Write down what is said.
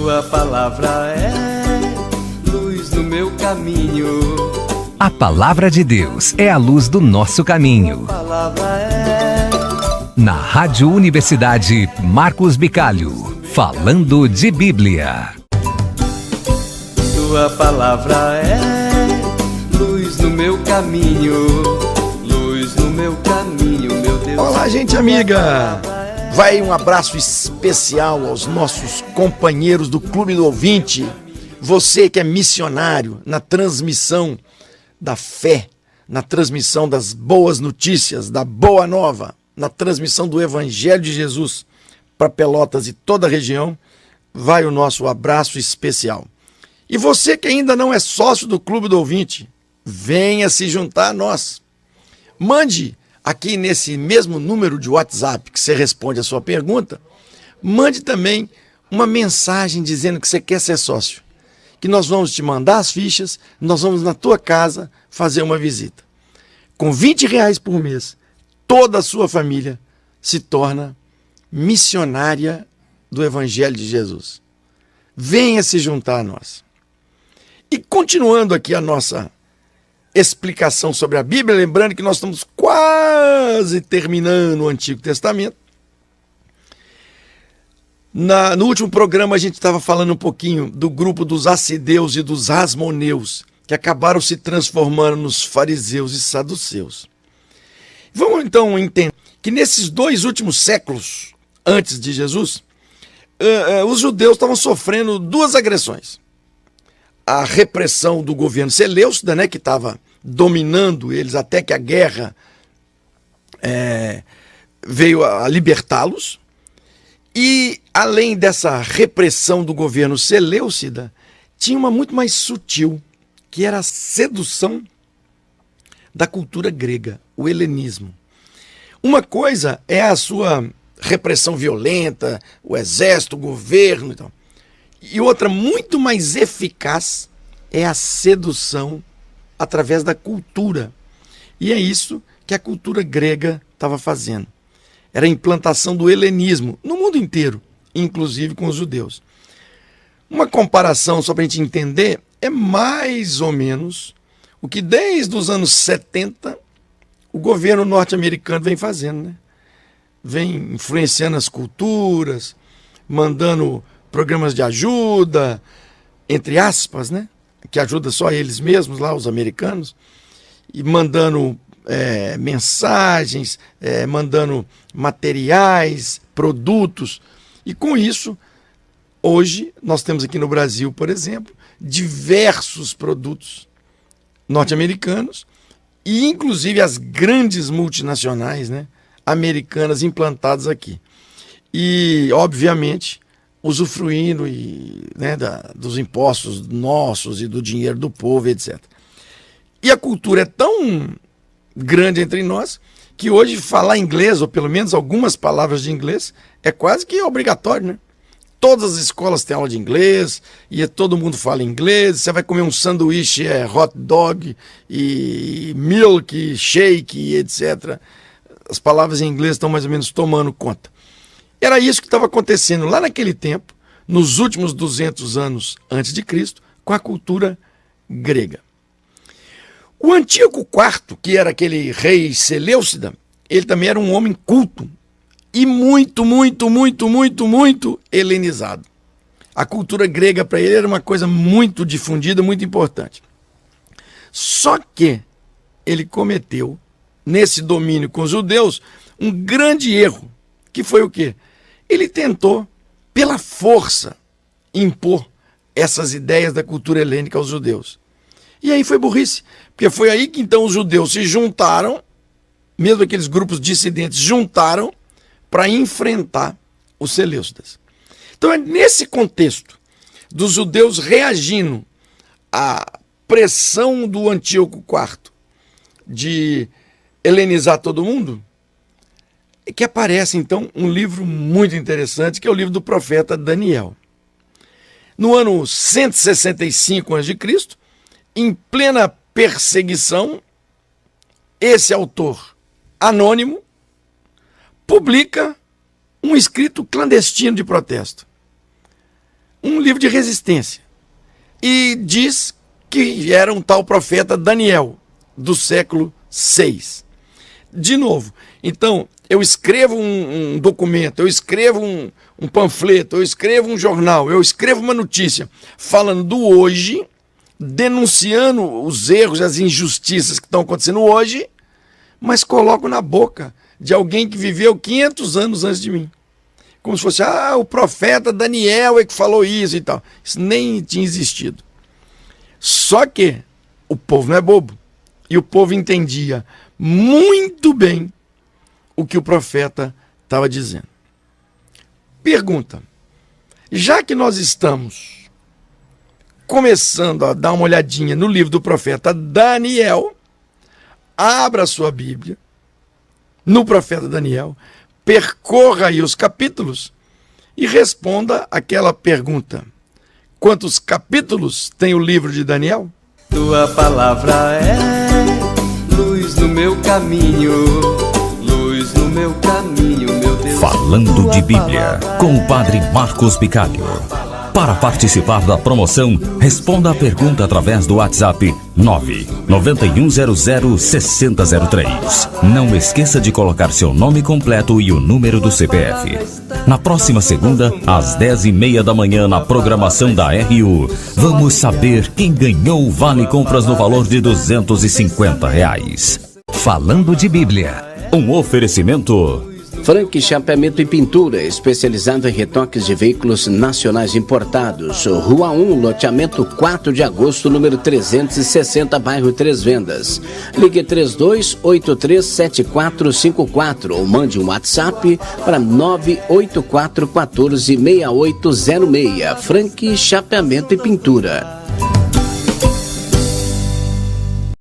Tua palavra é luz no meu caminho. A palavra de Deus é a luz do nosso caminho. A palavra é... Na Rádio Universidade Marcos Bicalho, falando de Bíblia. Tua palavra é luz no meu caminho. Luz no meu caminho, meu Deus. Olá, gente amiga. Vai um abraço especial aos nossos companheiros do Clube do Ouvinte. Você que é missionário na transmissão da fé, na transmissão das boas notícias, da boa nova, na transmissão do Evangelho de Jesus para Pelotas e toda a região, vai o nosso abraço especial. E você que ainda não é sócio do Clube do Ouvinte, venha se juntar a nós. Mande aqui nesse mesmo número de WhatsApp que você responde a sua pergunta, mande também uma mensagem dizendo que você quer ser sócio, que nós vamos te mandar as fichas, nós vamos na tua casa fazer uma visita. Com R$20 por mês, toda a sua família se torna missionária do Evangelho de Jesus. Venha se juntar a nós. E continuando aqui a nossa explicação sobre a Bíblia, lembrando que nós estamos quase terminando o Antigo Testamento. No último programa a gente estava falando um pouquinho do grupo dos Assedeus e dos Asmoneus, que acabaram se transformando nos fariseus e saduceus. Vamos então entender que nesses 2 últimos séculos antes de Jesus, os judeus estavam sofrendo 2 agressões. A repressão do governo Seleucida, né, que estava dominando eles até que a guerra veio a libertá-los. E, além dessa repressão do governo Seleucida, tinha uma muito mais sutil, que era a sedução da cultura grega, o helenismo. Uma coisa é a sua repressão violenta, o exército, o governo e tal. E outra, muito mais eficaz, é a sedução através da cultura. E é isso que a cultura grega estava fazendo. Era a implantação do helenismo no mundo inteiro, inclusive com os judeus. Uma comparação, só para a gente entender, é mais ou menos o que desde os anos 70 o governo norte-americano vem fazendo, né? Vem influenciando as culturas, mandando programas de ajuda, entre aspas, né? Que ajuda só eles mesmos, lá os americanos, e mandando mensagens, mandando materiais, produtos. E com isso, hoje, nós temos aqui no Brasil, por exemplo, diversos produtos norte-americanos e inclusive as grandes multinacionais, né, americanas implantadas aqui. E, obviamente, usufruindo dos impostos nossos e do dinheiro do povo, etc. E a cultura é tão grande entre nós que hoje falar inglês, ou pelo menos algumas palavras de inglês, é quase que obrigatório, né? Todas as escolas têm aula de inglês, e todo mundo fala inglês. Você vai comer um sanduíche, hot dog, e milk, shake, etc. As palavras em inglês estão mais ou menos tomando conta. Era isso que estava acontecendo lá naquele tempo, nos últimos 200 anos antes de Cristo, com a cultura grega. O Antíoco IV, que era aquele rei Seleucida, ele também era um homem culto e muito helenizado. A cultura grega para ele era uma coisa muito difundida, muito importante. Só que ele cometeu, nesse domínio com os judeus, um grande erro, que foi o quê? Ele tentou, pela força, impor essas ideias da cultura helênica aos judeus. E aí foi burrice, porque foi aí que então os judeus se juntaram, mesmo aqueles grupos dissidentes juntaram, para enfrentar os seleucidas. Então é nesse contexto dos judeus reagindo à pressão do Antíoco IV de helenizar todo mundo, que aparece então um livro muito interessante, que é o livro do profeta Daniel. No ano 165 a.C., em plena perseguição, esse autor anônimo publica um escrito clandestino de protesto. Um livro de Resistência. E diz que era um tal profeta Daniel, do século VI. De novo, então, eu escrevo um documento, eu escrevo um panfleto, eu escrevo um jornal, eu escrevo uma notícia falando do hoje, denunciando os erros, as injustiças que estão acontecendo hoje, mas coloco na boca de alguém que viveu 500 anos antes de mim. Como se fosse, o profeta Daniel é que falou isso e tal. Isso nem tinha existido. Só que o povo não é bobo. E o povo entendia muito bem o que o profeta estava dizendo. Pergunta: já que nós estamos começando a dar uma olhadinha no livro do profeta Daniel, abra a sua Bíblia no profeta Daniel, percorra aí os capítulos e responda aquela pergunta: quantos capítulos tem o livro de Daniel? Tua palavra é luz no meu caminho, luz no meu caminho, meu Deus. Falando de Bíblia, com o Padre Marcos Bicalho. Para participar da promoção, responda a pergunta através do WhatsApp 991006003. Não esqueça de colocar seu nome completo e o número do CPF. Na próxima segunda, às 10h30 da manhã, na programação da RU, vamos saber quem ganhou o Vale Compras no valor de R$250. Falando de Bíblia. Um oferecimento... Frank Chapeamento e Pintura, especializado em retoques de veículos nacionais importados. Rua 1, loteamento 4 de agosto, número 360, bairro Três Vendas. Ligue 32837454 ou mande um WhatsApp para 984146806. Frank Chapeamento e Pintura.